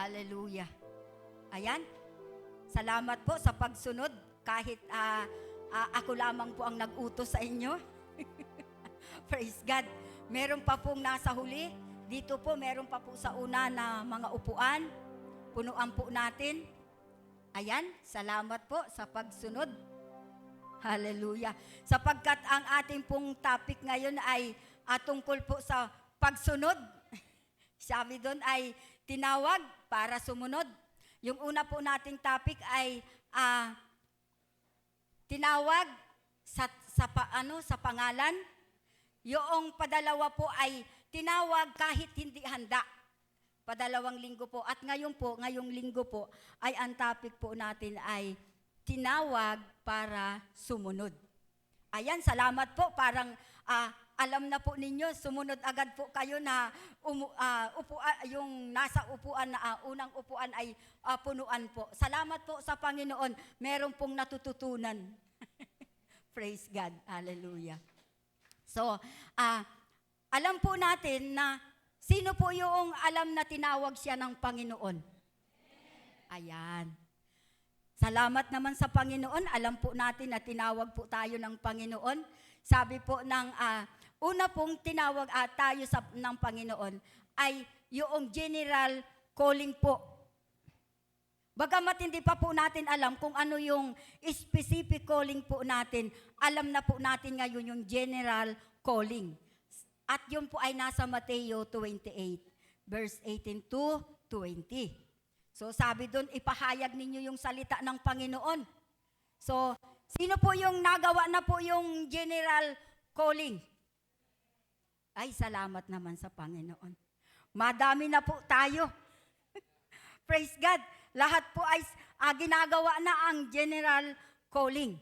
Hallelujah. Ayan. Salamat po sa pagsunod kahit ako lamang po ang nag-utos sa inyo. Praise God. Meron pa pong nasa huli. Dito po, meron pa po sa una na mga upuan. Punuan po natin. Ayan, salamat po sa pagsunod. Hallelujah. Sapagkat ang ating pong topic ngayon ay tungkol po sa pagsunod. Sabi doon ay tinawag para sumunod. Yung una po nating topic ay tinawag sa pangalan. Yung padalawa po ay tinawag kahit hindi handa. Padalawang linggo po. At ngayong linggo po, ay ang topic po natin ay tinawag para sumunod. Ayan, salamat po. Parang alam na po ninyo, sumunod agad po kayo na yung nasa upuan na unang upuan ay punuan po. Salamat po sa Panginoon. Meron pong natututunan. Praise God. Hallelujah. So, alam po natin na sino po yung alam na tinawag siya ng Panginoon? Ayan. Salamat naman sa Panginoon. Alam po natin na tinawag po tayo ng Panginoon. Sabi po ng una pong tinawag tayo ng Panginoon ay yung general calling po. Bagamat hindi pa po natin alam kung ano yung specific calling po natin, alam na po natin ngayon yung general calling. At yun po ay nasa Mateo 28, verse 18 to 20. So sabi doon, ipahayag ninyo yung salita ng Panginoon. So, sino po yung nagawa na po yung general calling? Ay, salamat naman sa Panginoon. Madami na po tayo. Praise God. Lahat po ay ginagawa na ang general calling.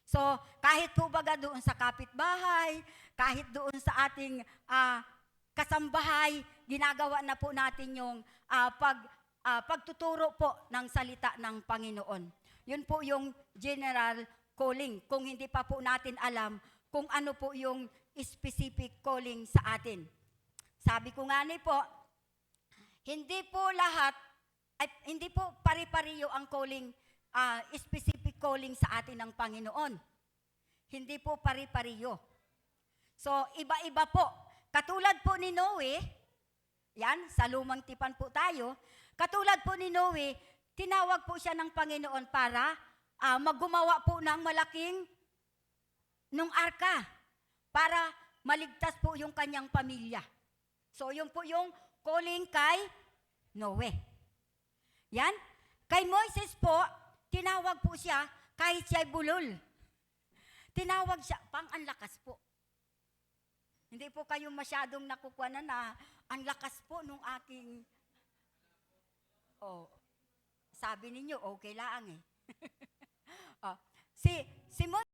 So, kahit po baga doon sa kapitbahay, kahit doon sa ating kasambahay, ginagawa na po natin yung pagtuturo po ng salita ng Panginoon. Yun po yung general calling. Kung hindi pa po natin alam kung ano po yung specific calling sa atin. Sabi ko nga po, hindi po pari-pariyo ang calling, specific calling sa atin ng Panginoon. Hindi po pari-pariyo. So, iba-iba po. Katulad po ni Noe, yan, sa lumang tipan po tayo, katulad po ni Noe, tinawag po siya ng Panginoon para maggumawa po ng malaking nung arka para maligtas po yung kanyang pamilya. So, yun po yung calling kay Noe. Yan. Kay Moises po, tinawag po siya kahit siya'y bulol. Tinawag siya, ang lakas po. Hindi po kayo masyadong nakukuha na ang lakas po nung aking, sabi ninyo, okay lang eh. Si Moises,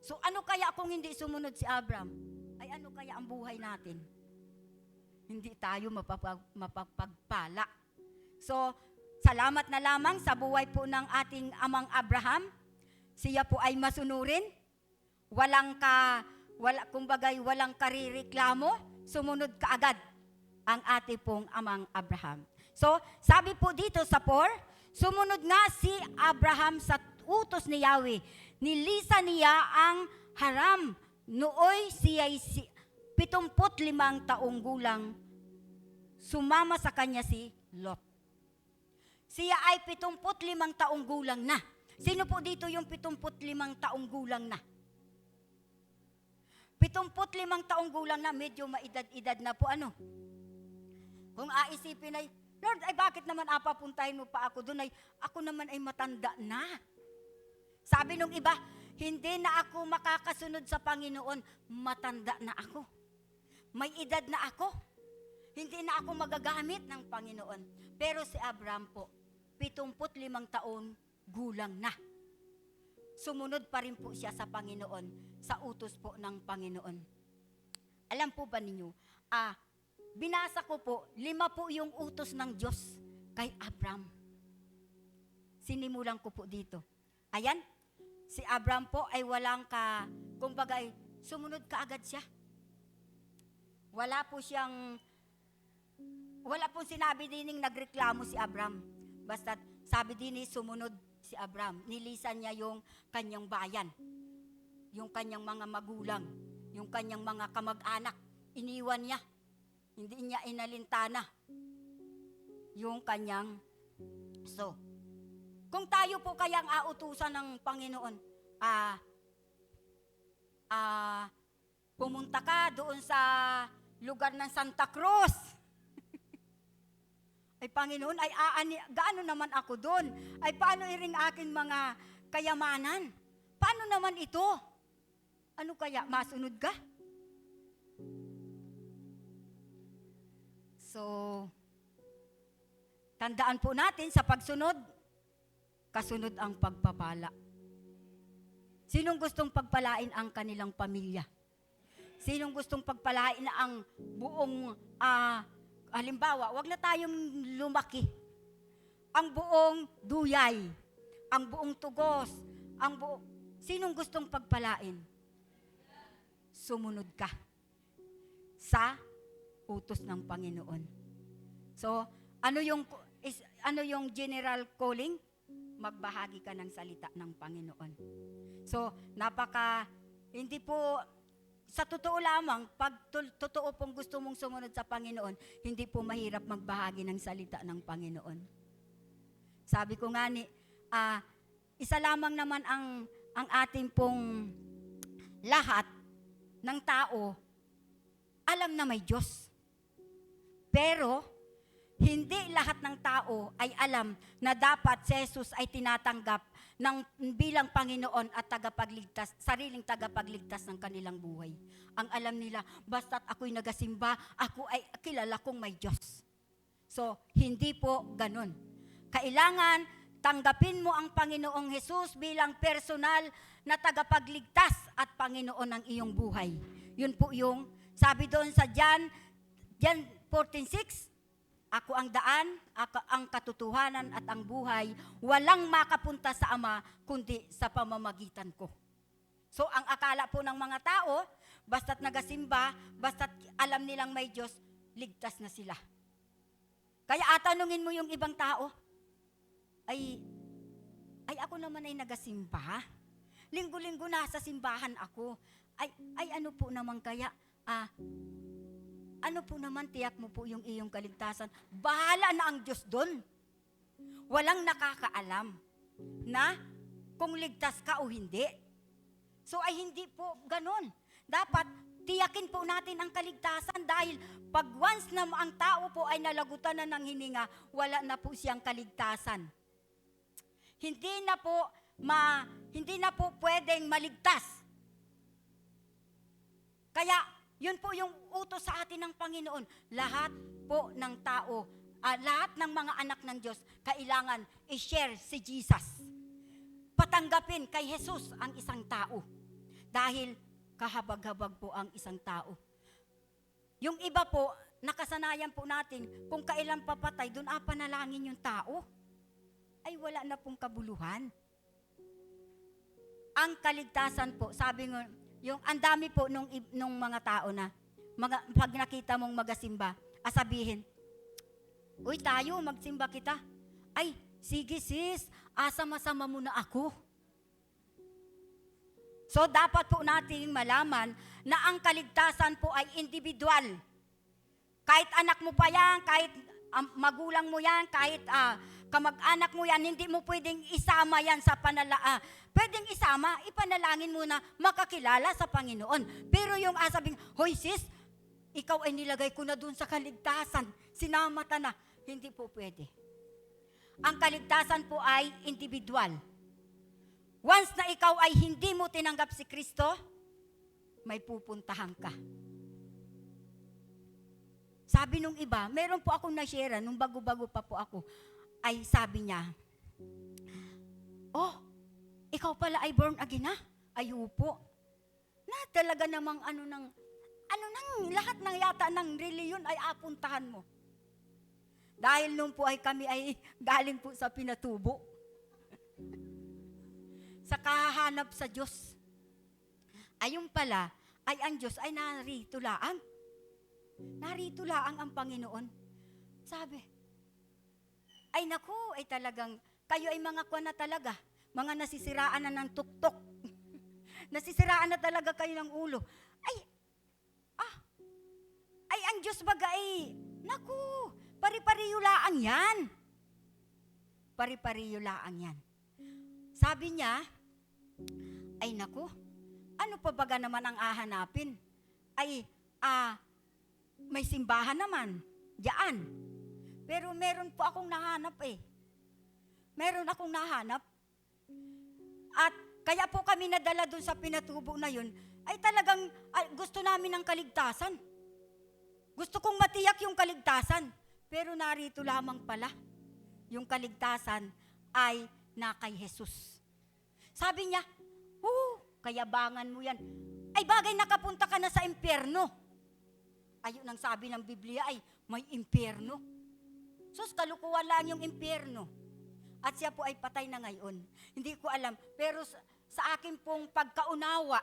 So ano kaya kung hindi sumunod si Abraham? Ay ano kaya ang buhay natin? Hindi tayo mapapagpala. So, salamat na lamang sa buhay po ng ating amang Abraham. Siya po ay masunurin. Walang karireklamo. Sumunod kaagad ang ating pong amang Abraham. So, sabi po dito sa 4, sumunod nga si Abraham sa utos ni Yahweh. Nilisan niya ang Haram. Nooy siya'y 75 taong gulang. Sumama sa kanya si Lot. Siya ay 75 taong gulang na. Sino po dito yung 75 taong gulang na? 75 taong gulang na, medyo maedad-edad na po ano. Kung aisipin ay, Lord, ay bakit naman papuntahin mo pa ako doon? Ay, ako naman ay matanda na. Sabi nung iba, hindi na ako makakasunod sa Panginoon, matanda na ako. May edad na ako. Hindi na ako magagamit ng Panginoon. Pero si Abraham po, 75 taon gulang na. Sumunod pa rin po siya sa Panginoon, sa utos po ng Panginoon. Alam po ba ninyo, binasa ko po, 5 po yung utos ng Diyos kay Abraham. Sinimulan ko po dito. Ayan, si Abraham po ay kumbaga sumunod kaagad siya. Wala pong sinabi dining nagreklamo si Abraham. Basta sabi din sumunod si Abraham. Nilisan niya yung kanyang bayan, yung kanyang mga magulang, yung kanyang mga kamag-anak. Iniwan niya. Hindi niya inalintana yung kanyang kung tayo po kayang autusan ng Panginoon, pumunta ka doon sa lugar ng Santa Cruz. Ay Panginoon, gaano naman ako doon? Ay paano iring aking mga kayamanan? Paano naman ito? Ano kaya, masunod ka? So, tandaan po natin sa pagsunod, kasunod ang pagpapala. Sinong gustong pagpalain ang kanilang pamilya? Sinong gustong pagpalain ang buong, halimbawa, wag na tayong lumaki. Ang buong Duyay, ang buong Tugos, sinong gustong pagpalain? Sumunod ka sa utos ng Panginoon. So, ano yung general calling? Magbahagi ka ng salita ng Panginoon. So, hindi po, sa totoo lamang, pag totoo pong gusto mong sumunod sa Panginoon, hindi po mahirap magbahagi ng salita ng Panginoon. Sabi ko nga isa lamang naman ang ating pong lahat ng tao, alam na may Diyos. Pero, hindi lahat ng tao ay alam na dapat si Jesus ay tinatanggap bilang Panginoon at sariling tagapagligtas ng kanilang buhay. Ang alam nila, basta't ako'y nagasimba, ako ay kilala kong may Diyos. So, hindi po ganun. Kailangan tanggapin mo ang Panginoong Jesus bilang personal na tagapagligtas at Panginoon ng iyong buhay. Yun po yung sabi doon sa John 14:6, ako ang daan, ako ang katotohanan at ang buhay. Walang makapunta sa Ama kundi sa pamamagitan ko. So ang akala po ng mga tao, basta't nagasimba, basta't alam nilang may Diyos, ligtas na sila. Kaya atanungin mo yung ibang tao, ay ako naman ay nagasimba. Linggo-linggo nasa simbahan ako. Ay ano po naman kaya? Ano po naman, tiyak mo po yung iyong kaligtasan. Bahala na ang Diyos doon. Walang nakakaalam na kung ligtas ka o hindi. So ay hindi po ganon. Dapat tiyakin po natin ang kaligtasan dahil pag once na ang tao po ay nalagutan na ng hininga, wala na po siyang kaligtasan. Hindi na po pwedeng maligtas. Kaya yun po yung utos sa atin ng Panginoon. Lahat po ng tao, lahat ng mga anak ng Diyos, kailangan i-share si Jesus. Patanggapin kay Jesus ang isang tao. Dahil kahabag-habag po ang isang tao. Yung iba po, nakasanayan po natin, kung kailan papatay, doon panalangin yung tao. Ay wala na pong kabuluhan. Ang kaligtasan po, sabi ngo, yung ang dami po nung mga tao na, pag nakita mong magasimba, sabihin, uy tayo, magsimba kita. Ay, sige sis, sama-sama mo na ako. So dapat po nating malaman na ang kaligtasan po ay individual. Kahit anak mo pa yan, kahit magulang mo yan, kahit kamag-anak mo yan, hindi mo pwedeng isama yan sa pwedeng isama, ipanalangin mo na makakilala sa Panginoon. Pero yung sabing, hoy sis, ikaw ay nilagay ko na dun sa kaligtasan, sinama ta na. Hindi po pwede. Ang kaligtasan po ay individual. Once na ikaw ay hindi mo tinanggap si Kristo, may pupuntahan ka. Sabi nung iba, meron po akong na-share, nung bago-bago pa po ako, ay sabi niya, oh, ikaw pala ay born again na? Ay upo. Na talaga namang lahat ng yata ng reliyon ay apuntahan mo. Dahil nung po ay kami ay galing po sa pinatubo. Sa kahahanap sa Diyos. Ayun pala, ay ang Diyos ay narito laang. Narito laang ang Panginoon. Sabi, ay naku, ay talagang, kayo ay mga kuwan na talaga, mga nasisiraan na ng tuktok. Nasisiraan na talaga kayo ng ulo. Ay ang Diyos baga ay, naku, pari-pariyo laang yan. Pari-pariyo laang yan. Sabi niya, ay naku, ano pa baga naman ang hahanapin? Ay, may simbahan naman, diyan. Pero meron po akong nahanap Meron akong nahanap. At kaya po kami nadala dun sa pinatubo na yun, ay talagang gusto namin ng kaligtasan. Gusto kong matiyak yung kaligtasan. Pero narito lamang pala, yung kaligtasan ay na kay Jesus. Sabi niya, kayabangan mo yan. Ay bagay nakapunta ka na sa impyerno. Ayun ang sabi ng Biblia ay may impyerno. Sus, kalukuhan lang yung impyerno. At siya po ay patay na ngayon. Hindi ko alam. Pero sa akin pong pagkaunawa,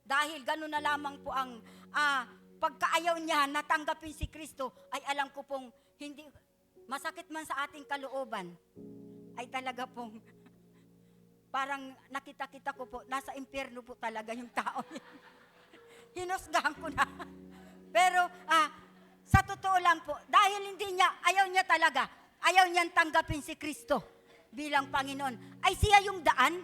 dahil gano'n na lamang po ang pagkaayaw niya natanggapin si Kristo, ay alam ko pong hindi, masakit man sa ating kalooban, ay talaga pong parang nakita-kita ko po, nasa impyerno po talaga yung tao. Hinusgahan ko na. Pero sa totoo lang po, dahil ayaw niya talaga, ayaw niyang tanggapin si Kristo bilang Panginoon, ay siya yung daan,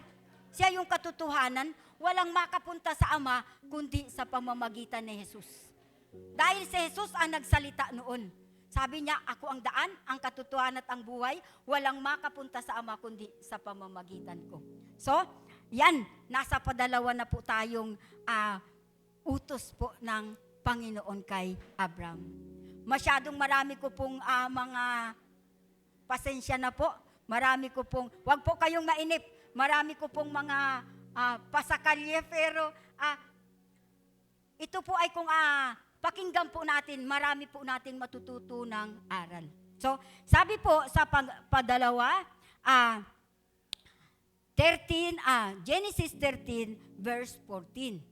siya yung katotohanan, walang makapunta sa Ama, kundi sa pamamagitan ni Jesus. Dahil si Jesus ang nagsalita noon. Sabi niya, ako ang daan, ang katotohanan at ang buhay, walang makapunta sa Ama, kundi sa pamamagitan ko. So, yan, nasa padalawa na po tayong utos po ng Panginoon kay Abraham. Masyadong marami ko pong mga pasensya na po. Marami ko pong, wag po kayong mainip, marami ko pong mga pasakalye, pero ito po ay kung pakinggan po natin, marami po nating matututo ng aral. So, sabi po sa padalawa, Genesis 13 verse 14.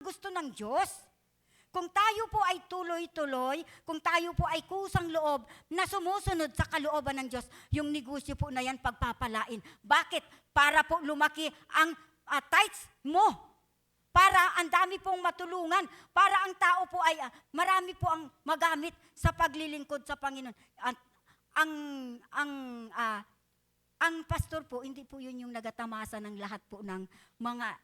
gusto ng Diyos. Kung tayo po ay tuloy-tuloy, kung tayo po ay kusang loob na sumusunod sa kalooban ng Diyos, yung negosyo po na yan pagpapalain. Bakit? Para po lumaki ang tithes mo. Para ang dami pong matulungan. Para ang tao po ay marami po ang magamit sa paglilingkod sa Panginoon. Ang pastor po, hindi po yun yung nagatamasa ng lahat po ng mga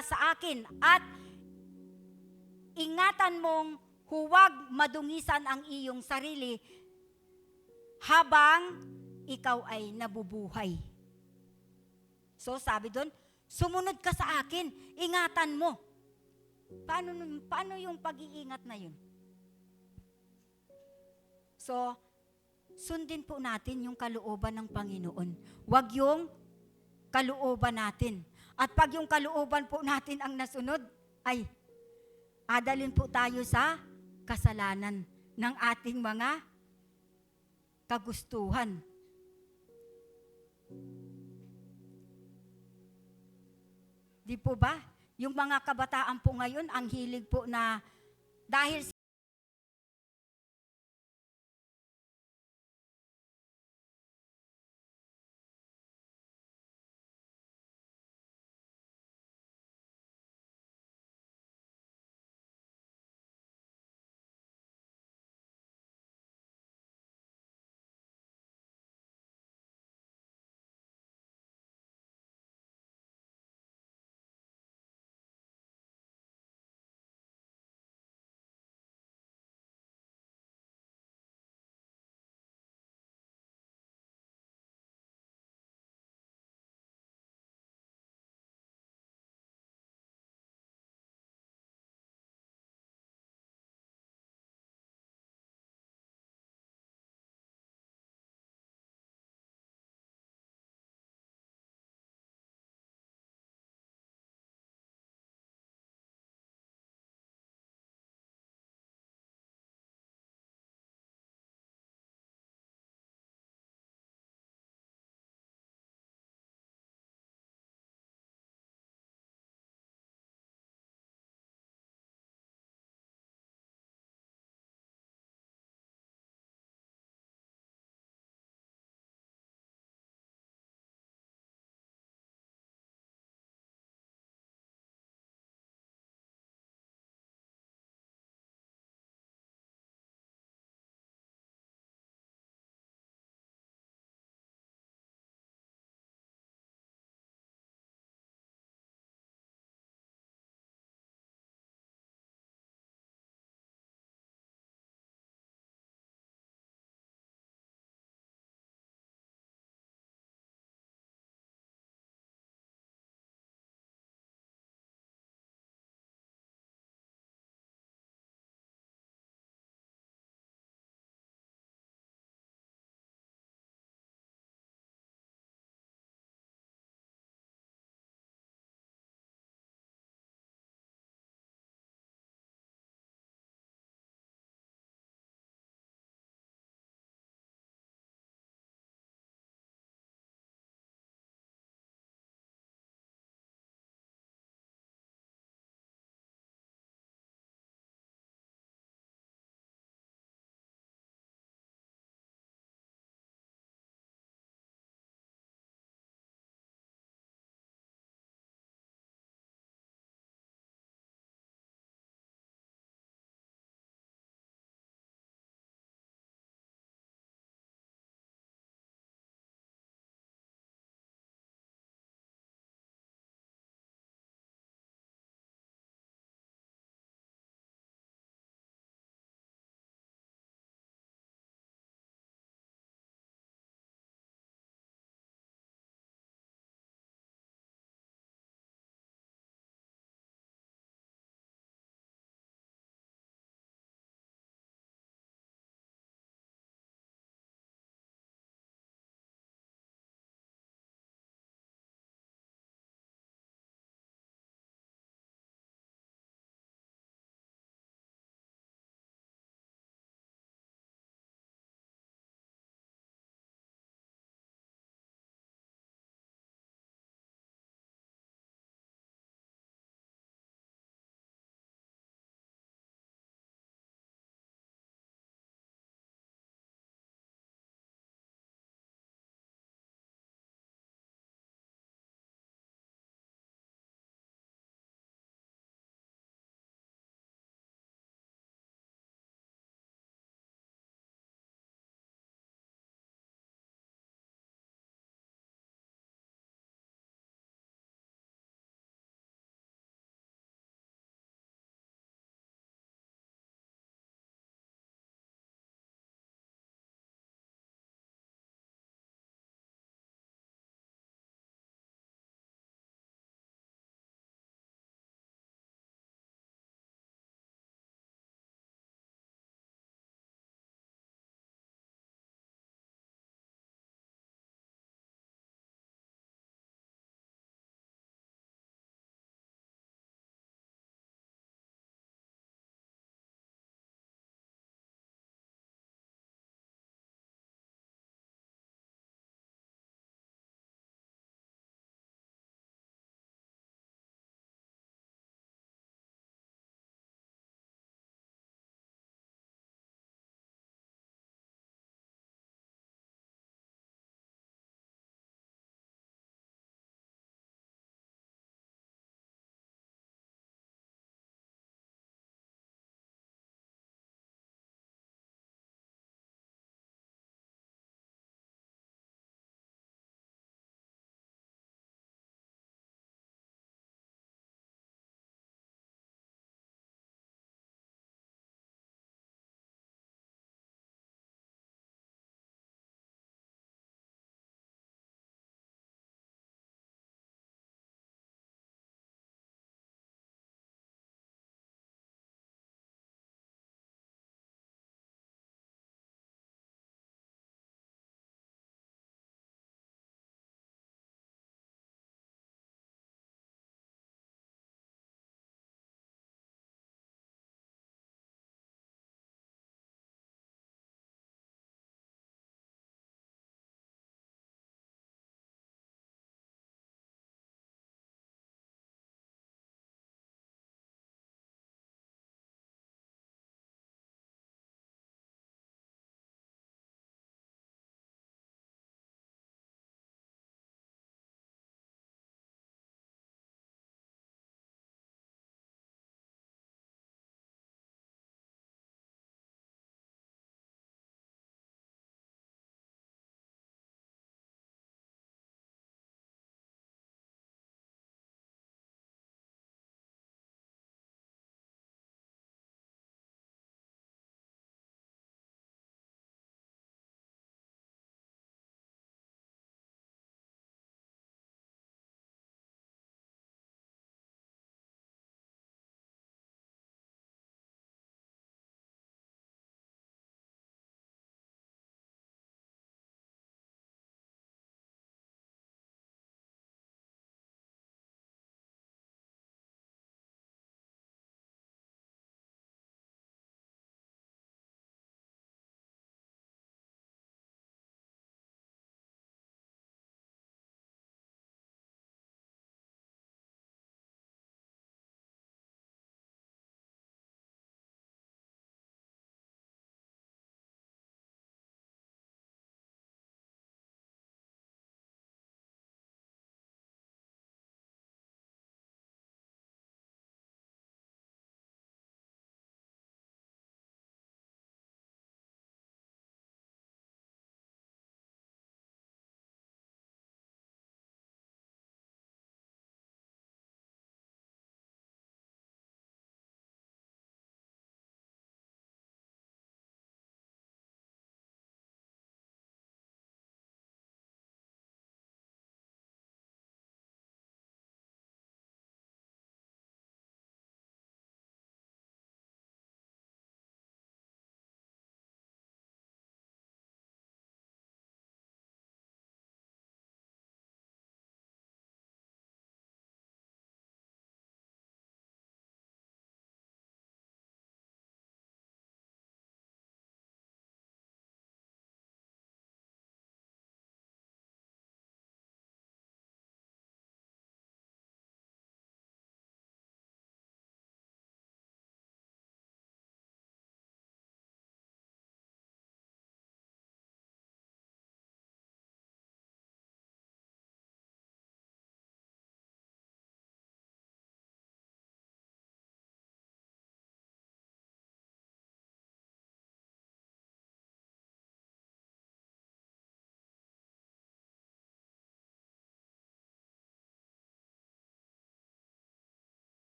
ka sa akin at ingatan mong huwag madungisan ang iyong sarili habang ikaw ay nabubuhay. So sabi doon, sumunod ka sa akin, ingatan mo. Paano yung pag-iingat na yun? So, sundin po natin yung kalooban ng Panginoon. Huwag yung kalooban natin. At pag yung kalooban po natin ang nasunod, ay adalin po tayo sa kasalanan ng ating mga kagustuhan. Di po ba? Yung mga kabataan po ngayon, ang hilig po na dahil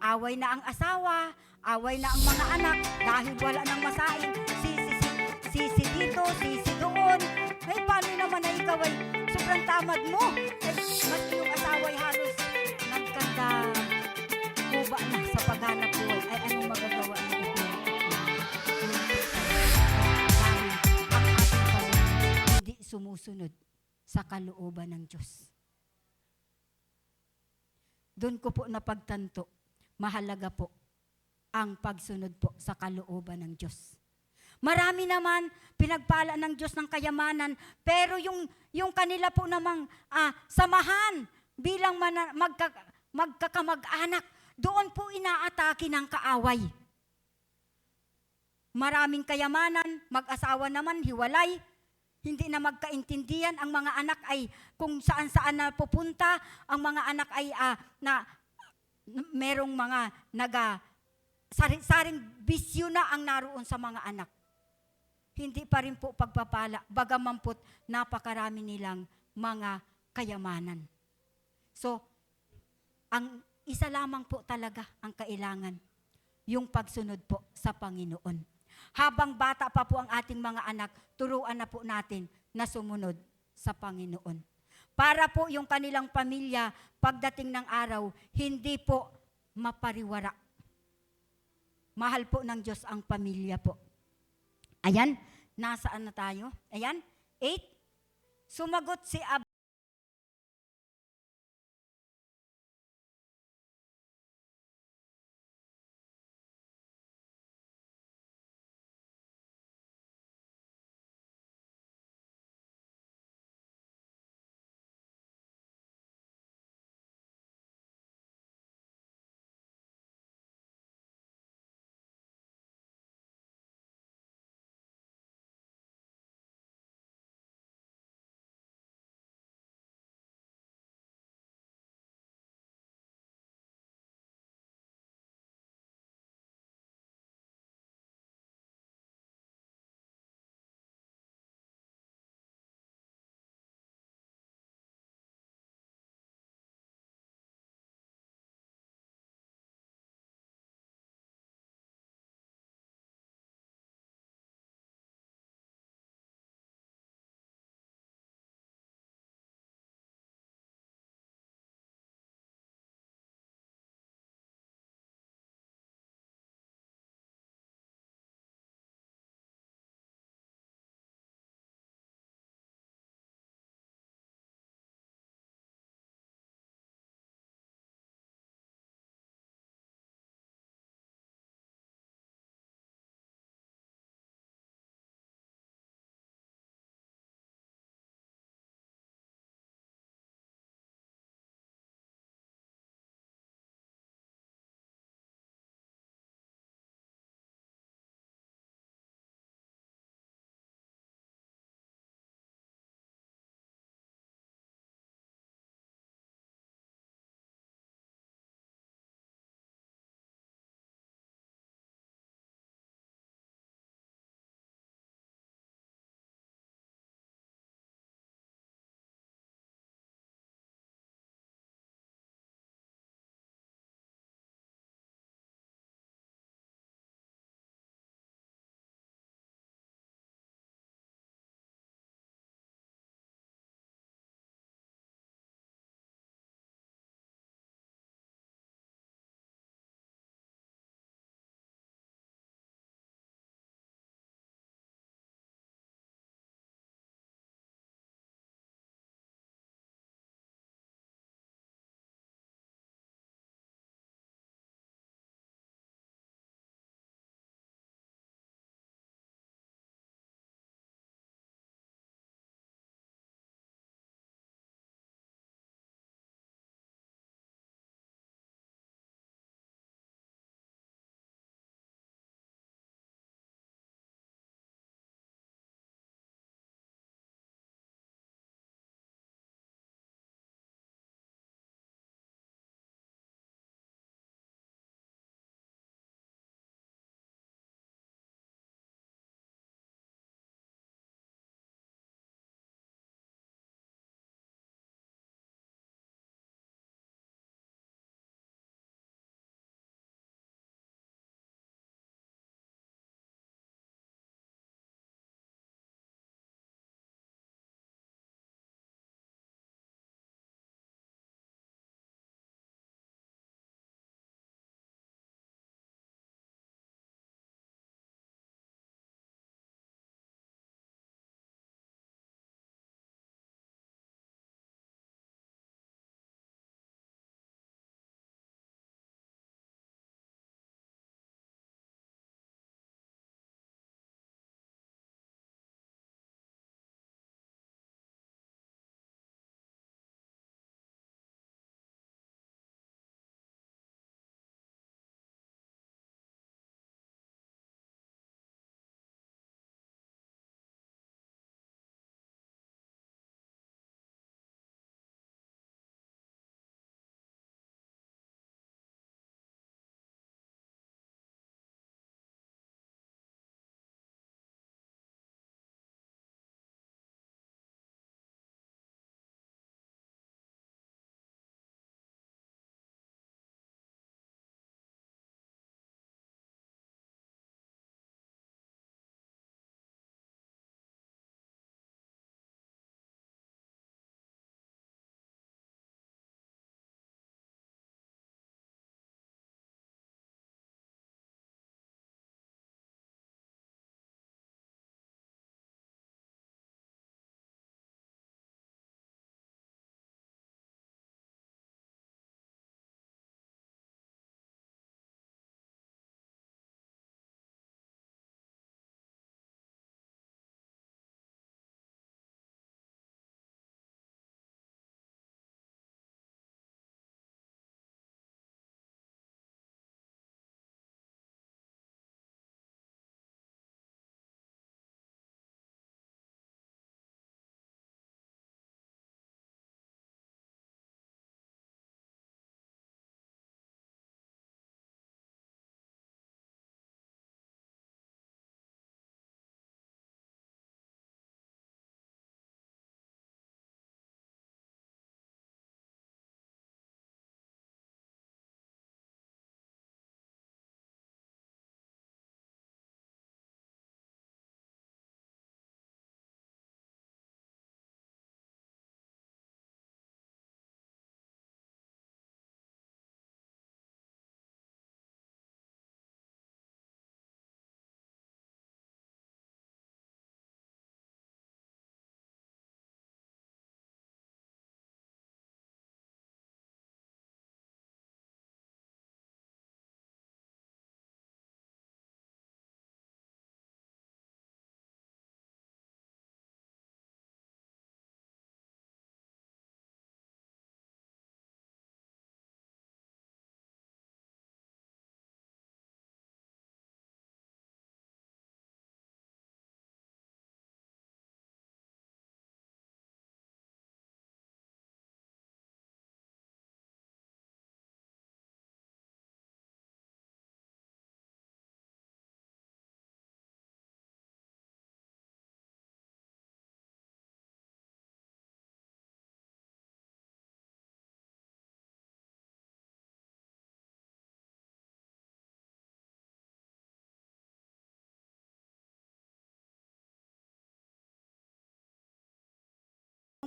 away na ang asawa, away na ang mga anak, dahil wala nang masain, sisi dito, sisi doon. Ay, paano naman na ikaw ay sobrang tamad mo? Ay, maski yung asawa ay halos nagkanda kuba na sa paghanap buhay. Ay, anong magagawa ng ito? Dahil ang ating pamilya hindi sumusunod sa kalooban ng Diyos. Doon ko po napagtanto, mahalaga po ang pagsunod po sa kalooban ng Diyos. Marami naman pinagpala ng Diyos ng kayamanan, pero yung kanila po namang samahan bilang magkakamag-anak, doon po inaatake ng kaaway. Maraming kayamanan, mag-asawa naman, hiwalay, hindi na magkaintindihan, ang mga anak ay kung saan-saan na pupunta, ang mga anak ay merong mga saring bisyo na ang naroon sa mga anak. Hindi pa rin po pagpapala, bagaman po't napakarami nilang mga kayamanan. So, ang isa lamang po talaga ang kailangan, yung pagsunod po sa Panginoon. Habang bata pa po ang ating mga anak, turuan na po natin na sumunod sa Panginoon. Para po yung kanilang pamilya, pagdating ng araw, hindi po mapariwara. Mahal po ng Diyos ang pamilya po. Ayan, nasaan na tayo? Ayan, 8. Sumagot si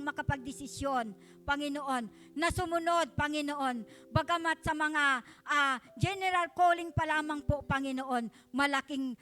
makapagdesisyon, Panginoon, na sumunod, Panginoon. Bagamat sa mga general calling pa lamang po, Panginoon, malaking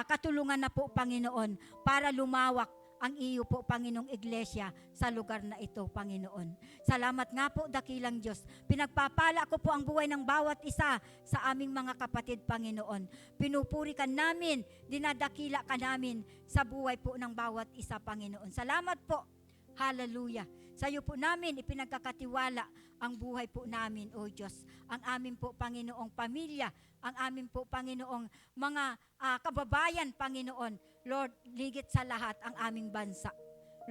katulungan na po, Panginoon, para lumawak ang iyo po, Panginoong Iglesia, sa lugar na ito, Panginoon. Salamat nga po, dakilang Diyos. Pinagpapala ko po ang buhay ng bawat isa sa aming mga kapatid, Panginoon. Pinupuri ka namin, dinadakila ka namin sa buhay po ng bawat isa, Panginoon. Salamat po. Hallelujah. Sa iyo po namin ipinagkakatiwala ang buhay po namin, O Diyos. Ang amin po, Panginoong pamilya, ang amin po, Panginoong mga kababayan, Panginoon. Lord, ligit sa lahat ang aming bansa.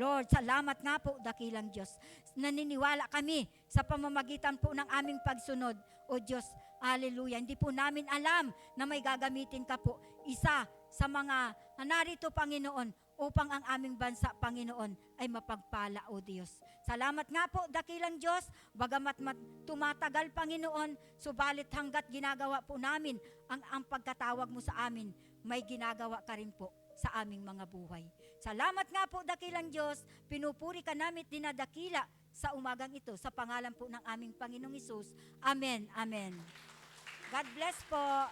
Lord, salamat nga po, dakilang Diyos. Naniniwala kami sa pamamagitan po ng aming pagsunod, O Diyos. Hallelujah. Hindi po namin alam na may gagamitin ka po, isa sa mga narito, Panginoon, upang ang aming bansa, Panginoon, ay mapagpala, O Diyos. Salamat nga po, dakilang Diyos, bagamat tumatagal, Panginoon, subalit hanggat ginagawa po namin ang pagkatawag mo sa amin, may ginagawa ka rin po sa aming mga buhay. Salamat nga po, dakilang Diyos, pinupuri ka namin, dinadakila sa umagang ito, sa pangalan po ng aming Panginoong Hesus. Amen, amen. God bless po.